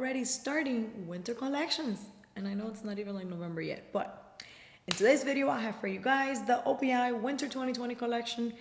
already starting winter collections. And I know it's not even like November yet, but in today's video, I have for you guys the OPI Winter 2020 collection.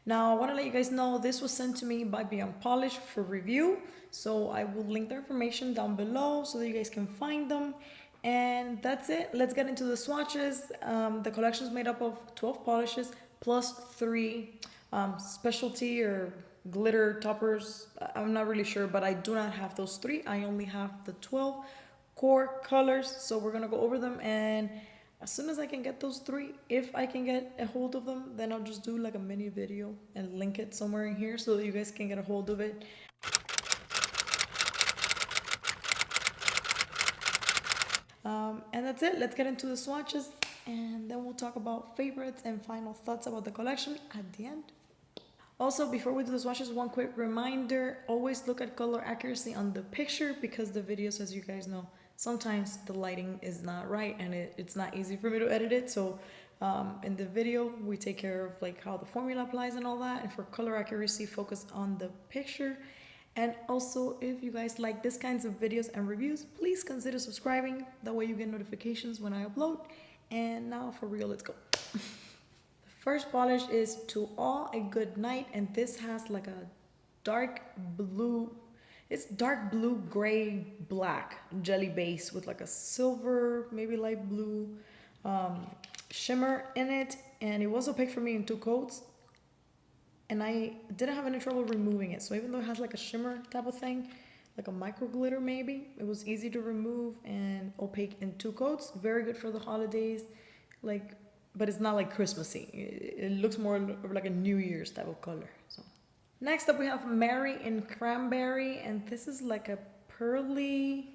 Now, I want to let you guys know this was sent to me by Beyond Polish for review. So I will link the information down below so that you guys can find them. And that's it. Let's get into the swatches. The collection is made up of 12 polishes plus 3 specialty or glitter toppers. I'm not really sure, but I do not have those 3. I only have the 12 core colors. So we're going to go over them, and as soon as I can get those 3, if I can get a hold of them, then I'll just do like a mini video and link it somewhere in here so that you guys can get a hold of it. And that's it. Let's get into the swatches, and then we'll talk about favorites and final thoughts about the collection at the end. Also, before we do the swatches, one quick reminder, always look at color accuracy on the picture, because the videos, as you guys know, sometimes the lighting is not right and it's not easy for me to edit it. So in the video, we take care of like how the formula applies and all that. And for color accuracy, focus on the picture. And also, if you guys like this kinds of videos and reviews, please consider subscribing. That way you get notifications when I upload. And now for real, let's go. The first polish is To All a Good Night, and this has like a dark blue, it's dark blue, gray, black jelly base with like a silver, maybe light blue shimmer in it. And it was opaque for me in 2 coats, and I didn't have any trouble removing it. So even though it has like a shimmer type of thing, like a micro glitter maybe, it was easy to remove and opaque in 2 coats. Very good for the holidays, like, but it's not like Christmassy. It looks more like a New Year's type of color. So next up we have Mary in Cranberry, and this is like a pearly,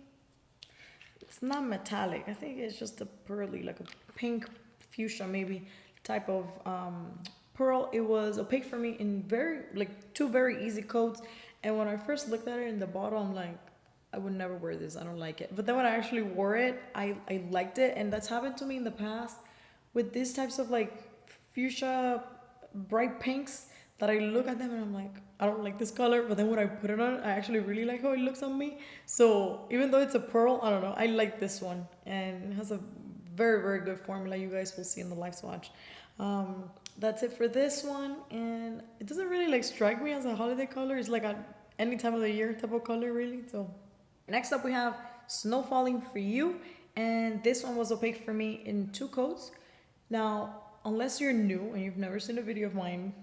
it's not metallic, I think it's just a pearly, like a pink fuchsia maybe type of pearl. It was opaque for me in like 2 very easy coats, and when I first looked at it in the bottle, I'm like, I would never wear this, I don't like it. But then when I actually wore it, I liked it. And that's happened to me in the past with these types of like fuchsia bright pinks, that I look at them and I'm like, I don't like this color, but then when I put it on, I actually really like how it looks on me. So even though it's a pearl, I don't know, I like this one, and it has a very, very good formula. You guys will see in the live swatch. That's it for this one, and it doesn't really like strike me as a holiday color. It's like a any time of the year type of color, really. So next up we have Snowfalling for You, and this one was opaque for me in 2 coats. Now, unless you're new and you've never seen a video of mine,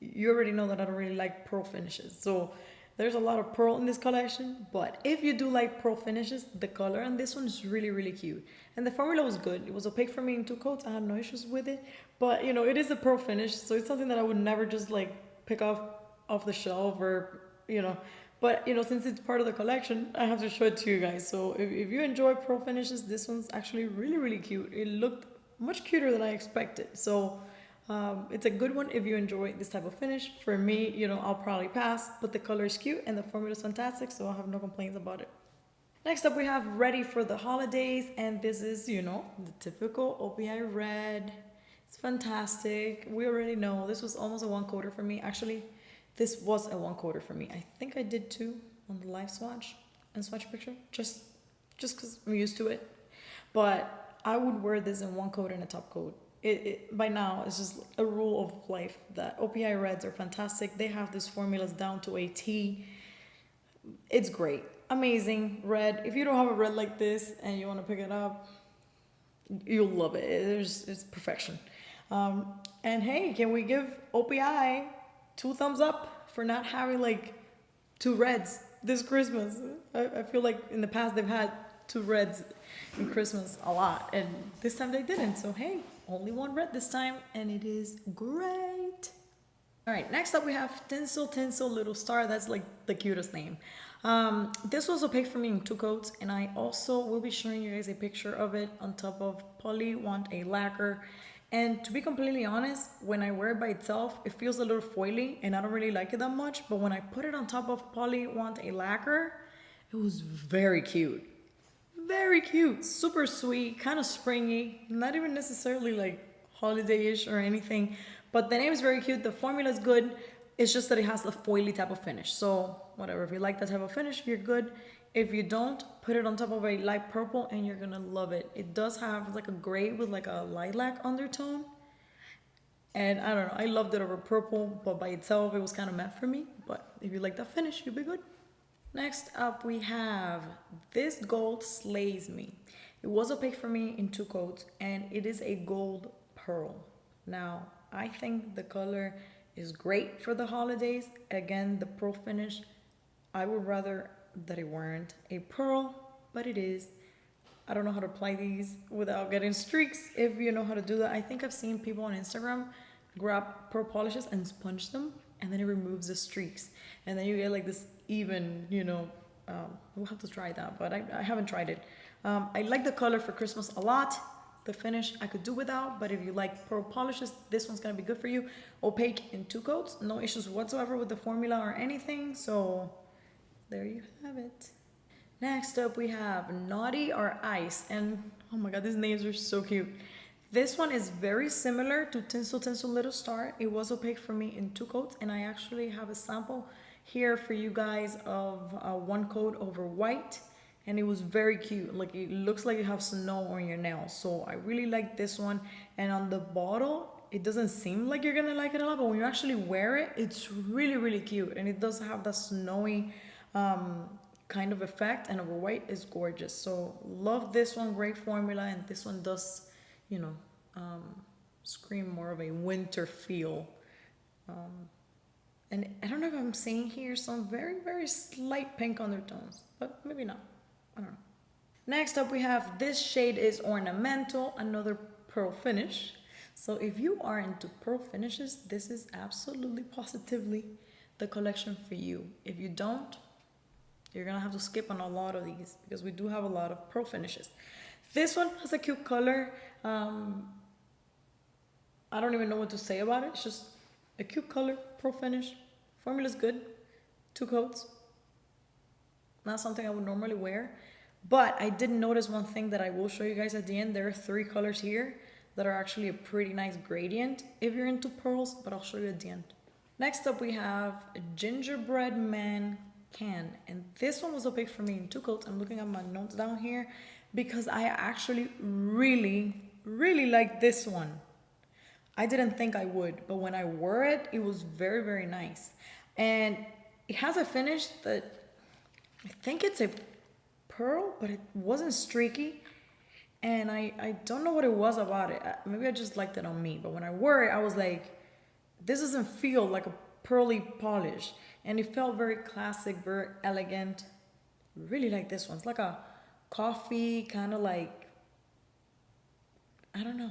you already know that I don't really like pearl finishes. So there's a lot of pearl in this collection, but if you do like pearl finishes, the color on this one is really, really cute. And the formula was good. It was opaque for me in 2 coats. I had no issues with it, but you know, it is a pearl finish, so it's something that I would never just like pick off the shelf, or you know, but you know, since it's part of the collection, I have to show it to you guys. So if you enjoy pearl finishes, this one's actually really, really cute. It looked much cuter than I expected. So it's a good one if you enjoy this type of finish. For me, you know, I'll probably pass, but the color is cute and the formula is fantastic, so I have no complaints about it. Next up we have Ready for the Holidays, and this is, you know, the typical OPI red. It's fantastic. We already know this was almost a 1-coater for me. Actually, this was a 1-coater for me. I think I did 2 on the live swatch and swatch picture, just because I'm used to it. But I would wear this in 1 coat and a top coat. By now, it's just a rule of life that OPI reds are fantastic. They have these formulas down to a T. It's great. Amazing red. If you don't have a red like this and you want to pick it up, you'll love it. It's perfection. And hey, can we give OPI 2 thumbs up for not having like 2 reds this Christmas? I feel like in the past they've had 2 reds in Christmas a lot, and this time they didn't. So hey, only 1 red this time, and it is great. All right, next up we have Tinsel Little Star. That's like the cutest name. This was opaque for me in 2 coats, and I also will be showing you guys a picture of it on top of Poly Want a Lacquer. And to be completely honest, when I wear it by itself, it feels a little foily, and I don't really like it that much. But when I put it on top of Poly Want a Lacquer, it was very cute. Very cute, super sweet, kind of springy, not even necessarily like holiday-ish or anything, but the name is very cute. The formula is good. It's just that it has a foily type of finish. So whatever, if you like that type of finish, you're good. If you don't, put it on top of a light purple and you're gonna love it. It does have like a gray with like a lilac undertone. And I don't know, I loved it over purple, but by itself it was kind of meant for me. But if you like that finish, you'll be good. Next up we have this gold slays me. It was opaque for me in 2 coats and it is a gold pearl. Now, I think the color is great for the holidays. Again, the pearl finish, I would rather that it weren't a pearl, but it is. I don't know how to apply these without getting streaks. If you know how to do that, I think I've seen people on Instagram grab pearl polishes and sponge them, and then it removes the streaks. And then you get like this even, you know, we'll have to try that, but I haven't tried it. I like the color for Christmas a lot. The finish I could do without, but if you like pearl polishes, this one's gonna be good for you. Opaque in 2 coats, no issues whatsoever with the formula or anything, so there you have it. Next up we have Naughty or Ice, and oh my god, these names are so cute. This one is very similar to Tinsel Little Star. It was opaque for me in 2 coats, and I actually have a sample here for you guys of 1 coat over white, and it was very cute. Like, it looks like you have snow on your nails, so I really like this one. And on the bottle, it doesn't seem like you're gonna like it a lot, but when you actually wear it, it's really, really cute, and it does have that snowy kind of effect, and over white is gorgeous. So love this one, great formula, and this one does, you know, scream more of a winter feel. And I don't know if I'm seeing here some very, very slight pink undertones, but maybe not. I don't know. Next up we have this shade is Ornamental, another pearl finish. So if you are into pearl finishes, this is absolutely positively the collection for you. If you don't, you're gonna have to skip on a lot of these because we do have a lot of pearl finishes. This one has a cute color. I don't even know what to say about it. It's just a cute color, pearl finish. Formula's good. 2 coats. Not something I would normally wear. But I did notice one thing that I will show you guys at the end. There are 3 colors here that are actually a pretty nice gradient if you're into pearls, but I'll show you at the end. Next up we have Gingerbread Man Can, and this one was opaque for me in 2 coats. I'm looking at my notes down here because I actually really like this one. I didn't think I would, but when I wore it, it was very, very nice. And it has a finish that I think it's a pearl, but it wasn't streaky. And I don't know what it was about it. Maybe I just liked it on me, but when I wore it, I was like, this doesn't feel like a pearly polish. And it felt very classic, very elegant. Really like this one. It's like a coffee, kind of like, I don't know.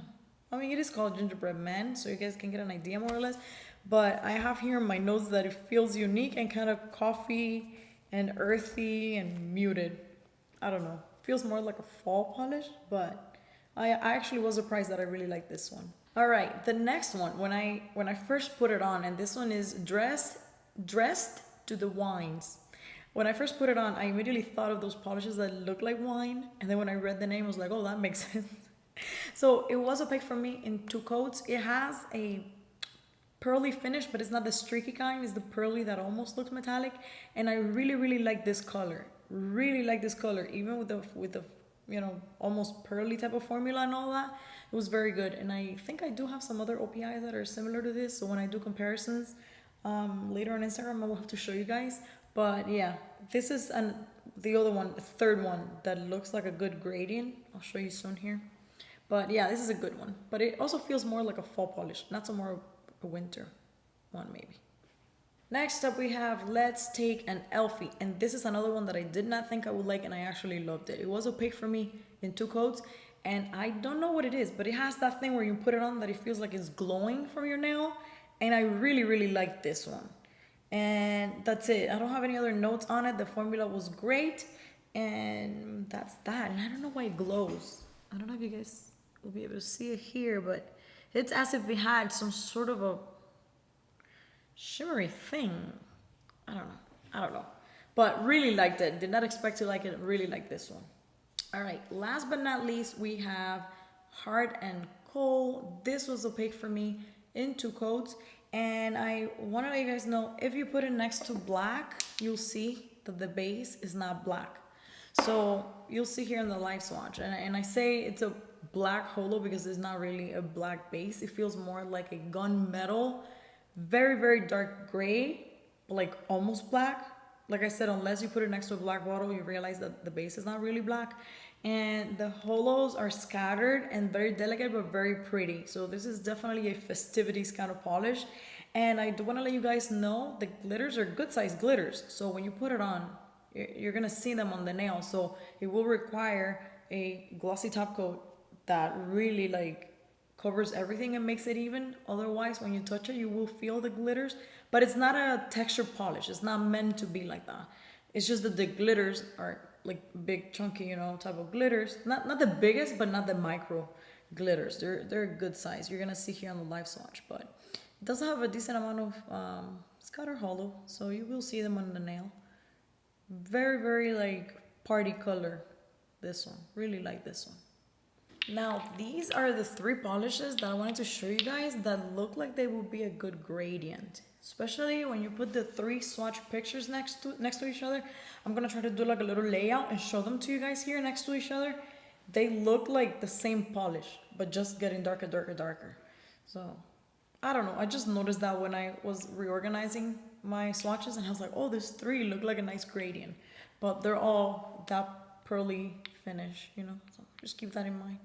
I mean, it is called Gingerbread Man, so you guys can get an idea more or less. But I have here in my notes that it feels unique and kind of coffee and earthy and muted. I don't know. Feels more like a fall polish, but I actually was surprised that I really like this one. All right, the next one, when I first put it on, and this one is Dressed to the Wines. When I first put it on, I immediately thought of those polishes that look like wine, and then when I read the name, I was like, oh, that makes sense. So it was opaque for me in 2 coats. It has a pearly finish, but it's not the streaky kind. It's the pearly that almost looks metallic, and I really like this color. Really like this color, even with the you know, almost pearly type of formula and all that. It was very good, and I think I do have some other OPIs that are similar to this, so when I do comparisons later on Instagram, I will have to show you guys. But yeah, this is the other one, the 3rd one that looks like a good gradient. I'll show you soon here. But yeah, this is a good one, but it also feels more like a fall polish, not so more a winter one maybe. Next up we have Let's Take an ELFIE, and this is another one that I did not think I would like, and I actually loved it. It was opaque for me in 2 coats, and I don't know what it is, but it has that thing where you put it on that it feels like it's glowing from your nail, and I really like this one. And that's it. I don't have any other notes on it. The formula was great, and that's that. And I don't know why it glows. I don't know if you guys will be able to see it here, but it's as if it had some sort of a shimmery thing. I don't know. But really liked it. Did not expect to like it. Really like this one. All right, last but not least, we have Hard and Cold. This was opaque for me in 2 coats. And I want to let you guys know, if you put it next to black, you'll see that the base is not black. So you'll see here in the live swatch, and I say it's a black holo because it's not really a black base. It feels more like a gunmetal, very, very dark gray, like almost black. Like I said, unless you put it next to a black bottle, you realize that the base is not really black. And the holos are scattered and very delicate, but very pretty. So this is definitely a festivities kind of polish. And I do want to let you guys know the glitters are good size glitters. So when you put it on, you're gonna see them on the nail. So it will require a glossy top coat that really like covers everything and makes it even. Otherwise, when you touch it, you will feel the glitters. But it's not a texture polish. It's not meant to be like that. It's just that the glitters are like big, chunky, you know, type of glitters. Not the biggest, but not the micro glitters. They're a good size. You're gonna see here on the live swatch, but it does have a decent amount of scatter hollow, so you will see them on the nail. Very, very like party color. This one, really like this one. Now, these are the three polishes that I wanted to show you guys that look like they will be a good gradient. Especially when you put the three swatch pictures next to each other. I'm gonna try to do like a little layout and show them to you guys here next to each other. They look like the same polish, but just getting darker, darker, darker. So, I don't know. I just noticed that when I was reorganizing my swatches and I was like, oh, these three look like a nice gradient. But they're all that pearly finish, you know? So just keep that in mind.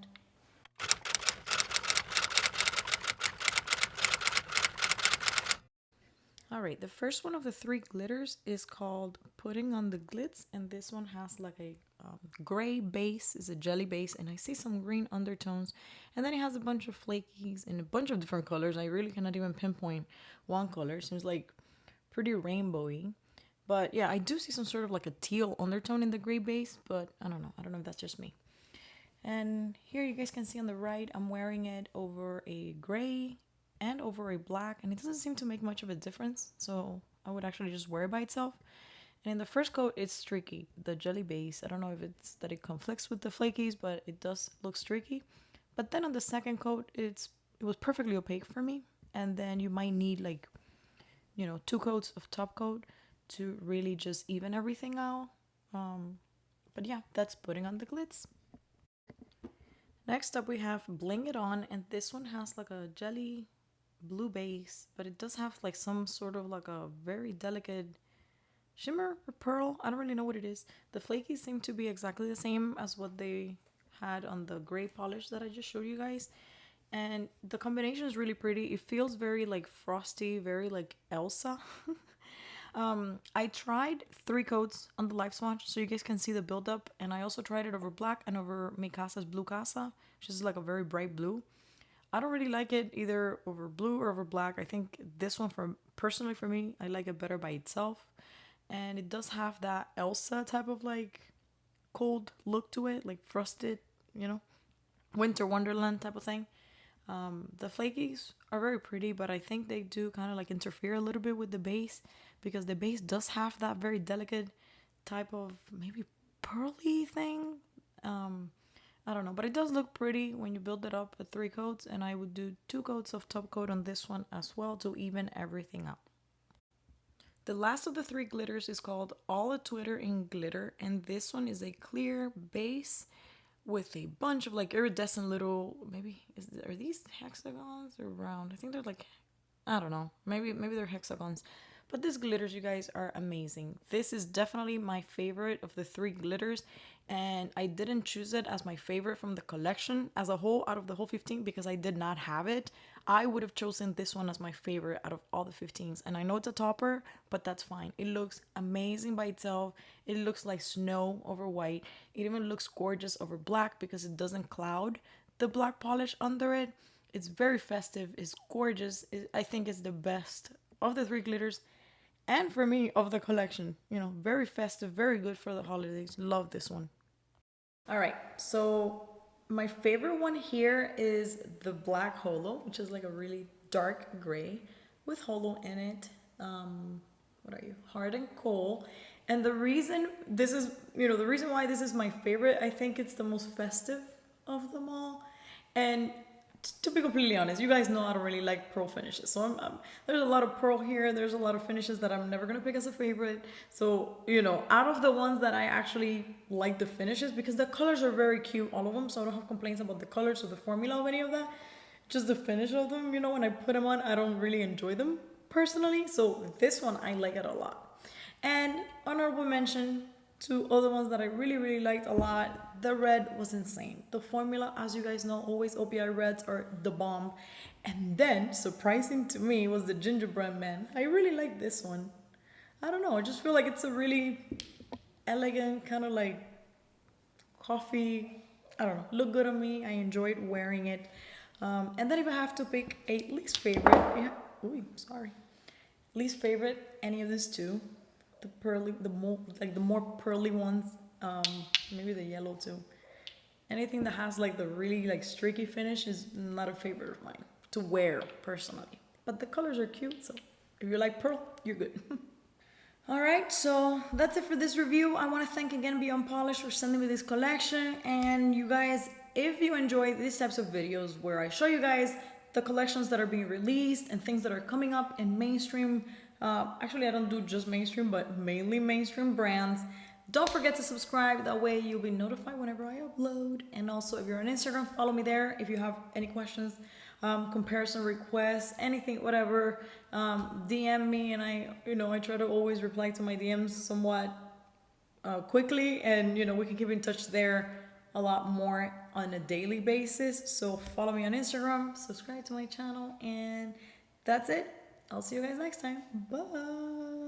All right, the first one of the three glitters is called Putting on the Glitz, and this one has like a gray base, is a jelly base, and I see some green undertones, and then it has a bunch of flakies in a bunch of different colors. I really cannot even pinpoint one color. It seems like pretty rainbowy, but yeah, I do see some sort of like a teal undertone in the gray base, but I don't know. I don't know if that's just me. And here you guys can see on the right, I'm wearing it over a gray and over a black, and it doesn't seem to make much of a difference, so I would actually just wear it by itself. And in the first coat, it's streaky, the jelly base. I don't know if it's that it conflicts with the flakies, but it does look streaky. But then on the second coat, it was perfectly opaque for me, and then you might need like, you know, 2 coats of top coat to really just even everything out. But yeah, that's Putting on the Glitz. Next up we have Bling It On, and this one has like a jelly blue base, but it does have like some sort of like a very delicate shimmer or pearl. I don't really know what it is. The flakies seem to be exactly the same as what they had on the gray polish that I just showed you guys, and the combination is really pretty. It feels very like frosty, very like Elsa. I tried 3 coats on the live swatch so you guys can see the buildup, and I also tried it over black and over Mi Casa's Blue Casa, which is like a very bright blue. I don't really like it either over blue or over black. I think this one, personally for me, I like it better by itself. And it does have that Elsa type of like cold look to it, like frosted, you know, winter wonderland type of thing. The flakies are very pretty, but I think they do kind of like interfere a little bit with the base, because the base does have that very delicate type of maybe pearly thing. I don't know, but it does look pretty when you build it up at 3 coats, and I would do 2 coats of top coat on this one as well to even everything out. The last of the 3 glitters is called All a Twitter in Glitter, and this one is a clear base with a bunch of like iridescent little, are these hexagons or round? I think they're like, I don't know, maybe they're hexagons. But these glitters, you guys, are amazing. This is definitely my favorite of the 3 glitters, and I didn't choose it as my favorite from the collection as a whole out of the whole 15 because I did not have it. I would have chosen this one as my favorite out of all the 15s, and I know it's a topper, but that's fine. It looks amazing by itself. It looks like snow over white. It even looks gorgeous over black because it doesn't cloud the black polish under it. It's very festive. It's gorgeous. I think it's the best of the 3 glitters, and for me, of the collection. You know, very festive, very good for the holidays. Love this one. All right, so my favorite one here is the black holo, which is like a really dark gray with holo in it. What are you? Hard and coal. And the reason this is, the reason why this is my favorite, I think it's the most festive of them all. And to be completely honest, you guys know I don't really like pearl finishes. So there's a lot of pearl here. There's a lot of finishes that I'm never going to pick as a favorite. So, you know, out of the ones that I actually like the finishes, because the colors are very cute, all of them. So I don't have complaints about the colors or the formula of any of that. Just the finish of them, you know, when I put them on, I don't really enjoy them personally. So this one, I like it a lot. And honorable mention to other ones that I really liked a lot. The red was insane. The formula, as you guys know, always OPI reds are the bomb. And then, surprising to me, was the gingerbread man. I really like this one. I don't know, I just feel like it's a really elegant, kind of like coffee, I don't know, look good on me. I enjoyed wearing it. And then if I have to pick a least favorite, yeah, ooh, sorry. Least favorite, any of these two. The pearly, the more pearly ones, maybe the yellow too. Anything that has like the really like streaky finish is not a favorite of mine to wear personally. But the colors are cute, so if you like pearl, you're good. All right, so that's it for this review. I want to thank again Beyond Polish for sending me this collection. And you guys, if you enjoy these types of videos where I show you guys the collections that are being released and things that are coming up in mainstream, actually I don't do just mainstream, but mainly mainstream brands, don't forget to subscribe. That way you'll be notified whenever I upload. And also if you're on Instagram, follow me there. If you have any questions, comparison requests, anything, whatever, DM me, and I try to always reply to my DMs somewhat quickly, and we can keep in touch there a lot more on a daily basis. So follow me on Instagram, subscribe to my channel, and that's it. I'll see you guys next time. Bye.